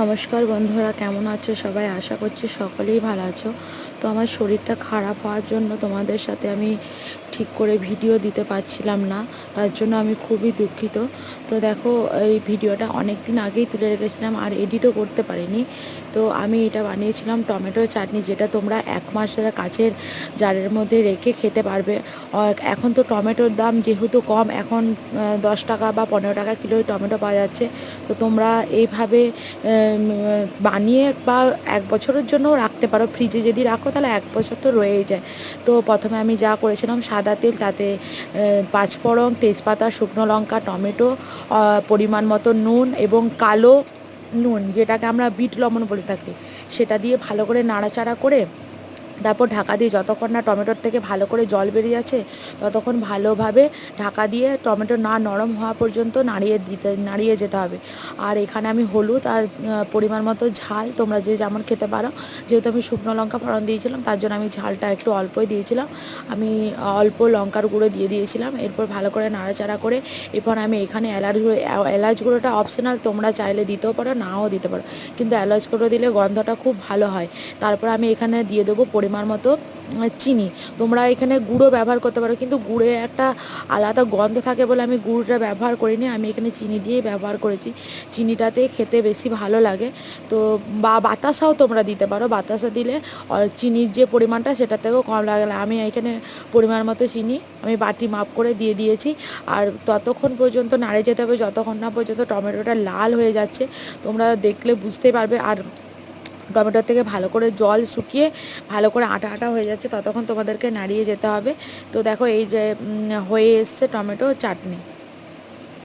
নমস্কার বন্ধুরা, কেমন আছো সবাই? আশা করছি সকলেই ভালো আছো। তো আমার শরীরটা খারাপ হওয়ার জন্য তোমাদের সাথে আমি ঠিক করে ভিডিও দিতে পারছিলাম না, তার জন্য আমি খুবই দুঃখিত। তো দেখো, এই ভিডিওটা অনেক দিন আগেই তুলে রেখেছিলাম আর এডিটও করতে পারিনি। তো আমি এটা বানিয়েছিলাম টমেটোর চাটনি, যেটা তোমরা 1 মাস ধরে কাচের জারের মধ্যে রেখে খেতে পারবে। এখন তো টমেটোর দাম যেহেতু কম, এখন 10 টাকা বা 15 টাকা কিলোই টমেটো পাওয়া যাচ্ছে। তো তোমরা এইভাবে বানিয়ে বা 1 বছরের জন্যও রাখতে পারো। ফ্রিজে যদি রাখো তাহলে 1 বছর তো রয়েই যায়। তো প্রথমে আমি যা করেছিলাম, সাদা তেল, তাতে 5 ফোড়ন, তেজপাতা, শুকনো লঙ্কা, টমেটো, পরিমাণ মতো নুন এবং কালো নুন, যেটাকে আমরা বিট লবণ বলে থাকি, সেটা দিয়ে ভালো করে নাড়াচাড়া করে তারপর ঢাকা দিয়ে যতক্ষণ না টমেটোর থেকে ভালো করে জল বেরিয়ে যাচ্ছে ততক্ষণ ভালোভাবে ঢাকা দিয়ে টমেটো না নরম হওয়া পর্যন্ত নাড়িয়ে যেতে হবে। আর এখানে আমি হলুদ আর পরিমাণ মতো ঝাল, তোমরা যে যেমন খেতে পারো, যেহেতু আমি শুকনো লঙ্কা ফোড়ন দিয়েছিলাম তার জন্য আমি ঝালটা একটু অল্পই দিয়েছিলাম। আমি অল্প লঙ্কার গুঁড়ো দিয়ে দিয়েছিলাম। এরপর ভালো করে নাড়াচাড়া করে এরপর আমি এখানে এলাচ গুঁড়োটা অপশনাল, তোমরা চাইলে দিতেও পারো, নাও দিতে পারো, কিন্তু এলাচ গুঁড়ো দিলে গন্ধটা খুব ভালো হয়। তারপর আমি এখানে দিয়ে দেবো পরিমাণ মতো চিনি। তোমরা এখানে গুঁড়ো ব্যবহার করতে পারো, কিন্তু গুড়ে একটা আলাদা গন্ধ থাকে বলে আমি গুড়টা ব্যবহার করিনি, আমি এখানে চিনি দিয়েই ব্যবহার করেছি। চিনিটাতে খেতে বেশি ভালো লাগে। তো বা বাতাসাও তোমরা দিতে পারো, বাতাসা দিলে চিনির যে পরিমাণটা সেটার থেকেও কম লাগে। আমি এখানে পরিমাণ মতো চিনি আমি বাটি মাপ করে দিয়ে দিয়েছি। আর ততক্ষণ পর্যন্ত নাড়ে যেতে হবে যতক্ষণ না পর্যন্ত টমেটোটা লাল হয়ে যাচ্ছে। তোমরা দেখলে বুঝতে পারবে। আর টমেটোর থেকে ভালো করে জল শুকিয়ে ভালো করে আটা আটা হয়ে যাচ্ছে, ততক্ষণ তোমাদেরকে নাড়িয়ে যেতে হবে। তো দেখো, এই যে হয়ে এসছে টমেটো চাটনি।